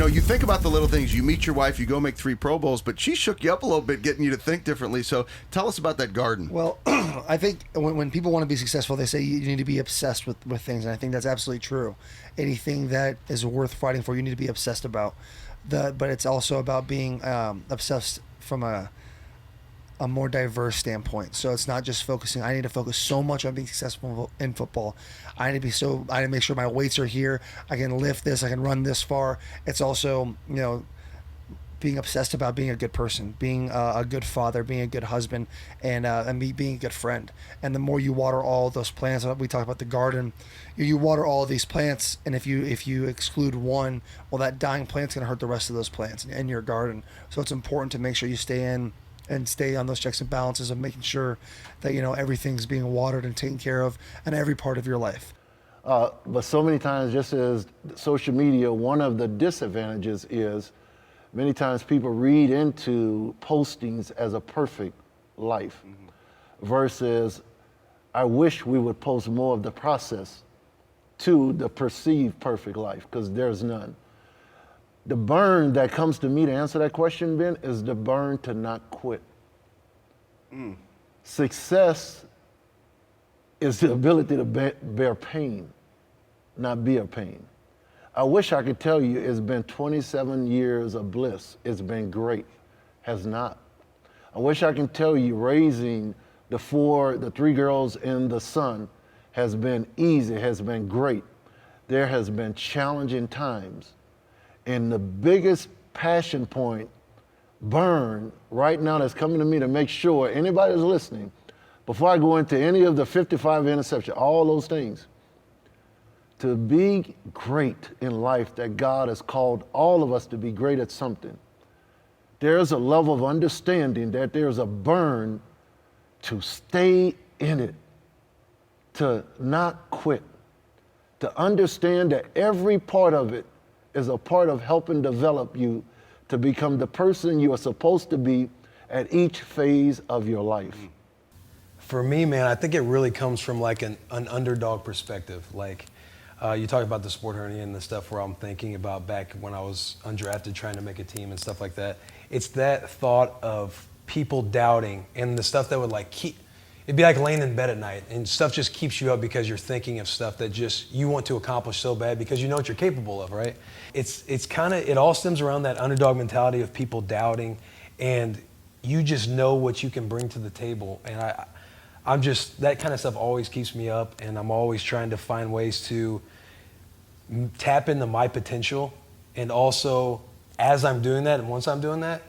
You think about the little things. You meet your wife, you go make 3 Pro Bowls, but she shook you up a little bit, getting you to think differently. So tell us about that garden. Well, I think when people want to be successful, they say you need to be obsessed with things, and I think that's absolutely true. Anything that is worth fighting for, you need to be obsessed about. But it's also about being obsessed from a more diverse standpoint. So it's not just focusing. I need to focus so much on being successful in football. I need to make sure my weights are here. I can lift this. I can run this far. It's also, being obsessed about being a good person, being a good father, being a good husband, and being a good friend. And the more you water all those plants, we talk about the garden, you water all of these plants, and if you exclude one, well, that dying plant's going to hurt the rest of those plants in your garden. So it's important to make sure you stay on those checks and balances of making sure that everything's being watered and taken care of in every part of your life. But so many times, just as social media, one of the disadvantages is many times people read into postings as a perfect life versus I wish we would post more of the process to the perceived perfect life, because there's none. The burn that comes to me to answer that question, Ben, is the burn to not quit. Success is the ability to bear pain, not be a pain. I wish I could tell you it's been 27 years of bliss. It's been great. Has not. I wish I can tell you raising the 3 girls and the son has been easy, has been great. There has been challenging times. And the biggest passion point, burn, right now that's coming to me to make sure anybody that's listening, before I go into any of the 55 interceptions, all those things, to be great in life, that God has called all of us to be great at something. There's a level of understanding that there's a burn to stay in it, to not quit, to understand that every part of it is a part of helping develop you to become the person you are supposed to be at each phase of your life. For me, man, I think it really comes from like an underdog perspective. Like you talk about the sport hernia and the stuff where I'm thinking about back when I was undrafted trying to make a team and stuff like that. It's that thought of people doubting and the stuff that would it'd be like laying in bed at night and stuff just keeps you up because you're thinking of stuff that just you want to accomplish so bad because you know what you're capable of, right? It all stems around that underdog mentality of people doubting, and you just know what you can bring to the table. And I'm just, that kind of stuff always keeps me up, and I'm always trying to find ways to tap into my potential, and also as I'm doing that and once I'm doing that,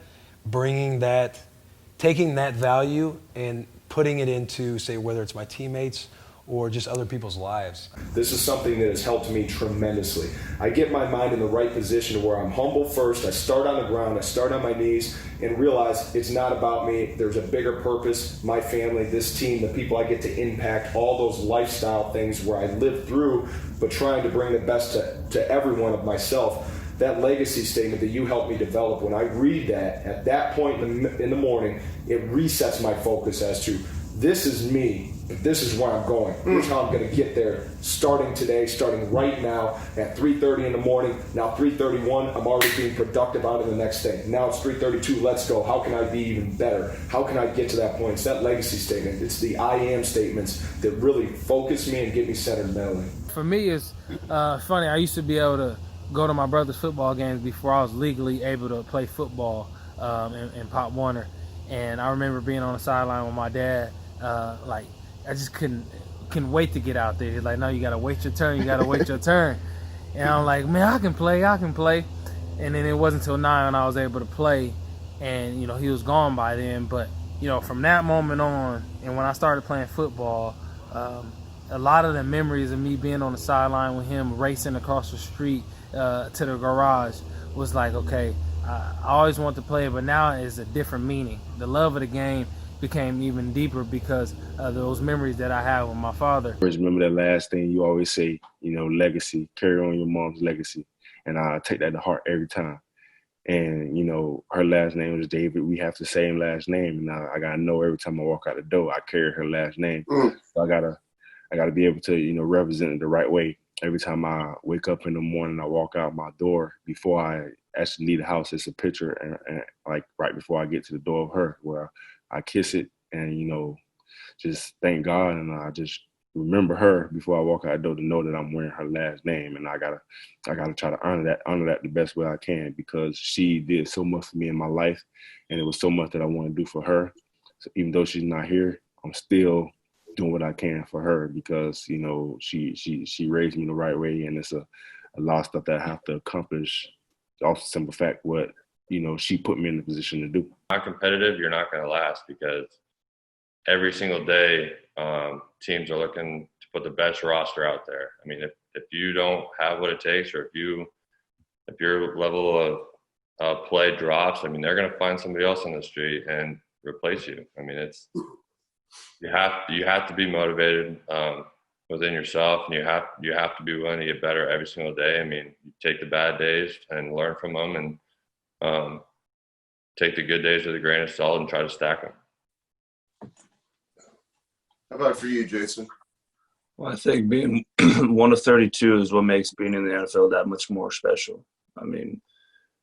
taking that value and putting it into, say, whether it's my teammates or just other people's lives. This is something that has helped me tremendously. I get my mind in the right position to where I'm humble first, I start on the ground, I start on my knees, and realize it's not about me. There's a bigger purpose, my family, this team, the people I get to impact, all those lifestyle things where I live through, but trying to bring the best to everyone of myself. That legacy statement that you helped me develop, when I read that, at that point in the morning, it resets my focus as to, this is me, but this is where I'm going. Here's how I'm going to get there, starting today, starting right now at 3:30 in the morning. Now 3:31, I'm already being productive out of the next day. Now it's 3:32, let's go. How can I be even better? How can I get to that point? It's that legacy statement. It's the I am statements that really focus me and get me centered mentally. For me, it's funny. I used to be able to go to my brother's football games before I was legally able to play football in Pop Warner. And I remember being on the sideline with my dad, I just couldn't wait to get out there. He's like, no, you gotta wait your turn, your turn. And I'm like, man, I can play. And then it wasn't until 9 when I was able to play, and he was gone by then. But from that moment on, and when I started playing football, a lot of the memories of me being on the sideline with him racing across the street to the garage was like, okay, I always want to play, but now it's a different meaning. The love of the game became even deeper because of those memories that I have with my father. Remember that last thing you always say, legacy, carry on your mom's legacy. And I take that to heart every time. And, her last name was David. We have the same last name. And I got to know every time I walk out the door, I carry her last name. So I gotta be able to, represent it the right way every time I wake up in the morning, I walk out my door, before I actually leave the house, it's a picture, and like right before I get to the door of her, where I kiss it and, just thank God, and I just remember her before I walk out the door to know that I'm wearing her last name. And I gotta try to honor that the best way I can, because she did so much for me in my life, and it was so much that I want to do for her. So even though she's not here, I'm still doing what I can for her, because she raised me the right way, and it's a lot of stuff that I have to accomplish. Off the simple fact what she put me in the position to do. Not competitive, you're not going to last, because every single day teams are looking to put the best roster out there. I mean, if you don't have what it takes, or if your level of play drops, I mean, they're going to find somebody else on the street and replace you. I mean, you have to be motivated within yourself, and you have to be willing to get better every single day. I mean, you take the bad days and learn from them, and take the good days with a grain of salt and try to stack them. How about for you, Jason? Well, I think being one of 32 is what makes being in the NFL that much more special. I mean,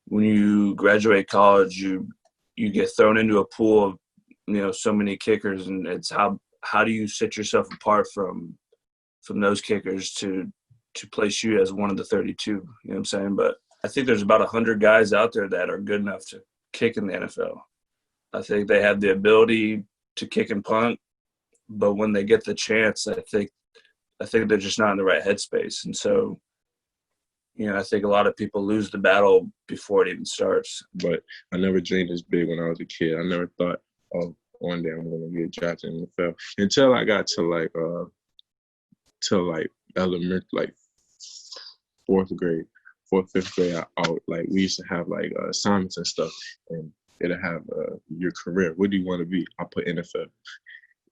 when you graduate college, you get thrown into a pool of so many kickers, and it's how do you set yourself apart from those kickers to place you as one of the 32. You know what I'm saying? But I think there's about 100 guys out there that are good enough to kick in the NFL. I think they have the ability to kick and punt, but when they get the chance, I think they're just not in the right headspace. And so, I think a lot of people lose the battle before it even starts. But I never dreamed this big when I was a kid. I never thought, oh, one day I'm going to get drafted in the NFL, until I got to elementary, like fourth, fifth grade. We used to have assignments and stuff, and it'll have your career. What do you want to be? I put NFL.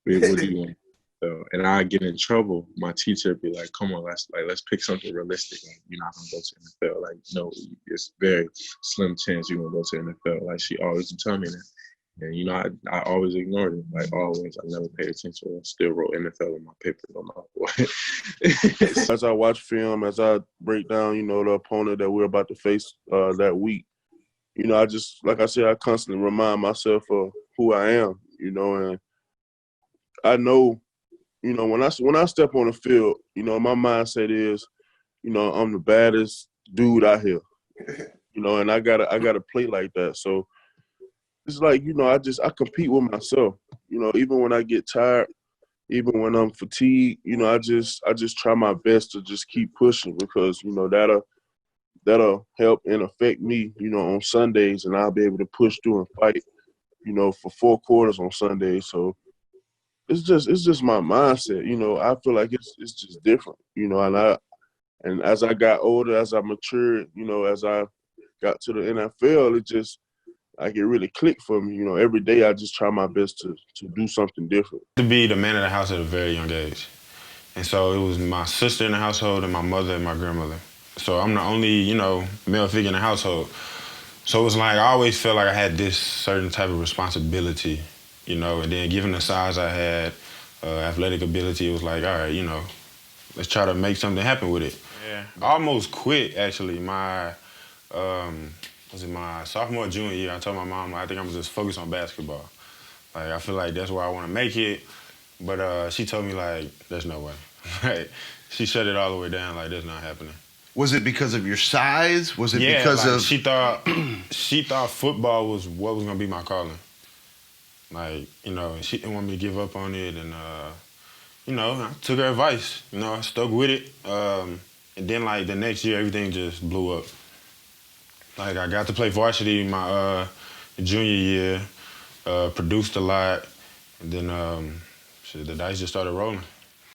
What do you want? So, and I get in trouble. My teacher would be like, "Come on, let's pick something realistic. Like, you're not gonna go to NFL. Like, no, it's very slim chance you're gonna go to NFL." Like, she always would tell me that, and I always ignored it. Like, always, I never paid attention. I still wrote NFL in my papers on my board. As I watch film, as I break down, the opponent that we're about to face that week, I just, like I said, I constantly remind myself of who I am, and I know, when I step on the field, my mindset is, I'm the baddest dude out here, and I gotta play like that. So it's like, I compete with myself, even when I get tired, even when I'm fatigued, I just try my best to just keep pushing, because, that'll help and affect me, on Sundays, and I'll be able to push through and fight, for 4 quarters on Sundays. So it's just my mindset, I feel like it's just different, and as I got older, as I matured, as I got to the NFL, it really clicked for me. Every day I just try my best to do something different. To be the man of the house at a very young age. And so it was my sister in the household and my mother and my grandmother. So I'm the only, male figure in the household. So it was like I always felt like I had this certain type of responsibility, and then given the size I had, athletic ability, it was like, all right, let's try to make something happen with it. Yeah. I almost quit, actually, my sophomore, junior year. I told my mom, I think I'm just focus on basketball. Like, I feel like that's where I want to make it. But she told me, there's no way. She shut it all the way down, that's not happening. Was it because of your size? Was it because of... she thought football was what was going to be my calling. She didn't want me to give up on it. And, I took her advice. I stuck with it. And then, the next year, everything just blew up. I got to play varsity my junior year, produced a lot, and then the dice just started rolling.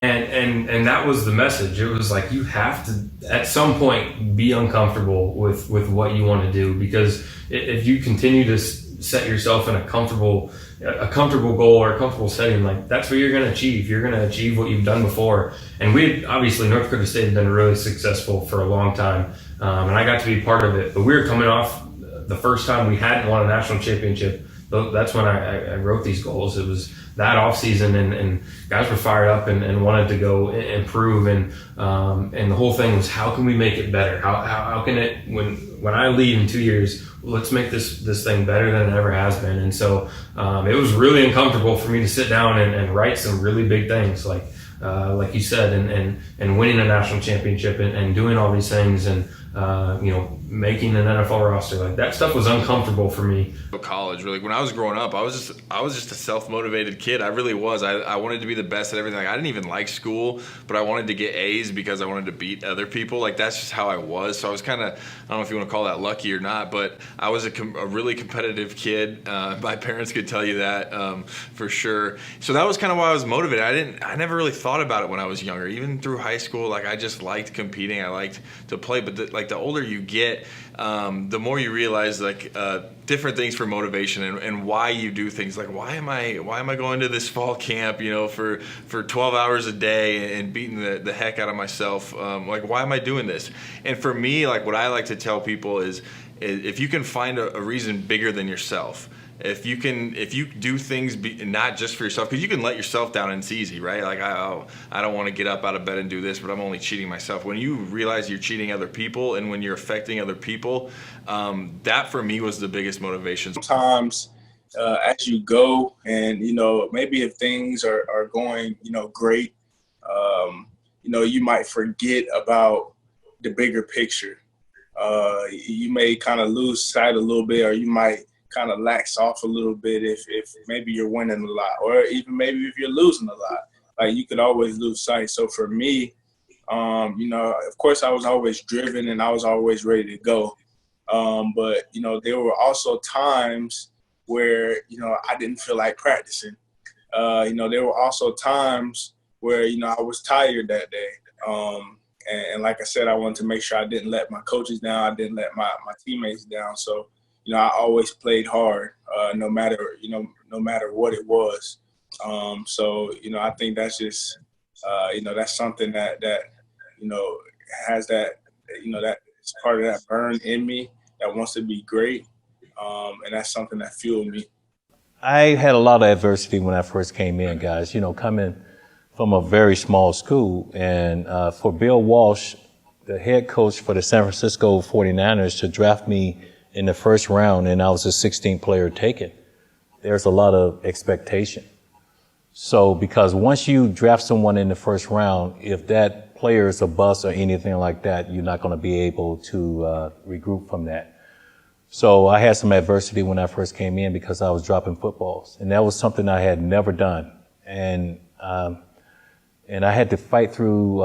And that was the message. It was like, you have to, at some point, be uncomfortable with what you want to do, because if you continue to set yourself in a comfortable goal or a comfortable setting, that's what you're going to achieve. You're going to achieve what you've done before. And obviously, North Dakota State had been really successful for a long time, and I got to be part of it. But we were coming off the first time we hadn't won a national championship, that's when I wrote these goals. It was that off season, and guys were fired up and wanted to go improve, and the whole thing was, how can we make it better? How can it, when I leave in 2 years, let's make this thing better than it ever has been. And so it was really uncomfortable for me to sit down and write some really big things, like you said, and winning a national championship and doing all these things, and making an NFL roster. Like, that stuff was uncomfortable for me. College, really, when I was growing up, I was just a self-motivated kid. I really was. I wanted to be the best at everything. Like, I didn't even like school, but I wanted to get A's because I wanted to beat other people. Like, that's just how I was. So I was kind of, I don't know if you want to call that lucky or not, but I was a really competitive kid. My parents could tell you that for sure. So that was kind of why I was motivated. I never really thought about it when I was younger. Even through high school, like, I just liked competing. I liked to play. But the older you get, the more you realize, like, different things for motivation and why you do things. Like, why am I going to this fall camp, for 12 hours a day and beating the heck out of myself? Like, why am I doing this? And for me, like, what I like to tell people is if you can find a reason bigger than yourself, if you do things not just for yourself, because you can let yourself down and it's easy, right? Like, I don't want to get up out of bed and do this, but I'm only cheating myself. When you realize you're cheating other people and when you're affecting other people, that for me was the biggest motivation. Sometimes as you go and, maybe if things are going, great, you might forget about the bigger picture. You may kind of lose sight a little bit, or you might kind of lax off a little bit if maybe you're winning a lot, or even maybe if you're losing a lot. Like, you could always lose sight. So for me, of course I was always driven and I was always ready to go. But there were also times where, I didn't feel like practicing. There were also times where, I was tired that day. And like I said, I wanted to make sure I didn't let my coaches down. I didn't let my teammates down. So, I always played hard, no matter what it was. So, I think that's just, that's something that has that, that's part of that burn in me that wants to be great. And that's something that fueled me. I had a lot of adversity when I first came in, guys, coming from a very small school. And for Bill Walsh, the head coach for the San Francisco 49ers, to draft me in the first round, and I was the 16th player taken, there's a lot of expectation. So because once you draft someone in the first round, if that player is a bust or anything like that, you're not going to be able to regroup from that. So I had some adversity when I first came in because I was dropping footballs, and that was something I had never done. And I had to fight through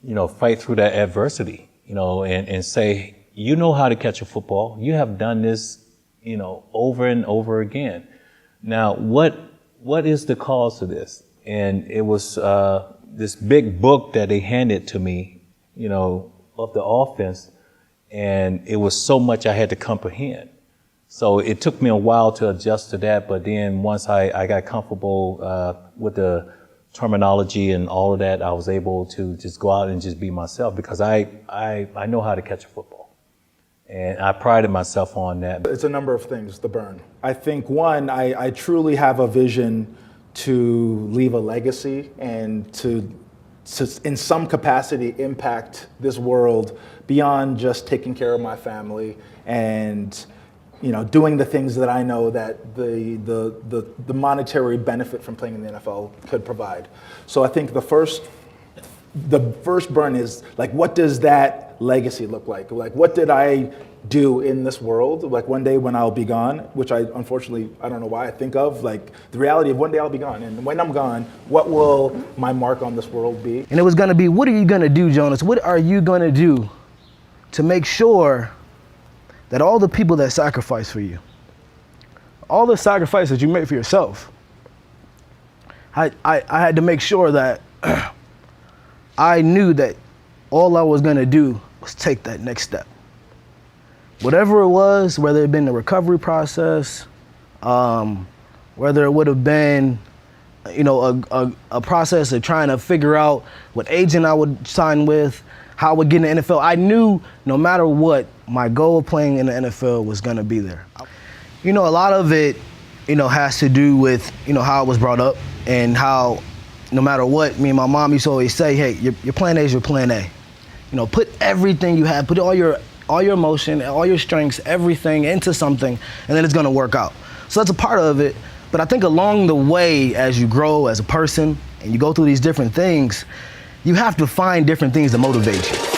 that adversity, and say, you know how to catch a football. You have done this, over and over again. Now, what is the cause of this? And it was this big book that they handed to me, of the offense, and it was so much I had to comprehend. So it took me a while to adjust to that, but then once I got comfortable with the terminology and all of that, I was able to just go out and just be myself, because I know how to catch a football. And I prided myself on that. It's a number of things, the burn. I think, one, I truly have a vision to leave a legacy and to in some capacity impact this world beyond just taking care of my family and doing the things that I know that the monetary benefit from playing in the NFL could provide. So I think the first burn is, like, what does that legacy look like? Like, what did I do in this world? Like, one day when I'll be gone, which I don't know why I think of, like, the reality of one day I'll be gone. And when I'm gone, what will my mark on this world be? And it was gonna be, what are you gonna do, Jonas? What are you gonna do to make sure that all the people that sacrifice for you, all the sacrifices you make for yourself, I had to make sure that I knew that all I was gonna do was take that next step. Whatever it was, whether it been the recovery process, whether it would have been, a process of trying to figure out what agent I would sign with, how I would get in the NFL. I knew no matter what, my goal of playing in the NFL was gonna be there. You know, a lot of it, you know, has to do with, you know, how I was brought up and how no matter what, me and my mom used to always say, hey, your plan A is your plan A. You know, put everything you have, put all your emotion, all your strengths, everything into something, and then it's gonna work out. So that's a part of it. But I think along the way, as you grow as a person and you go through these different things, you have to find different things to motivate you.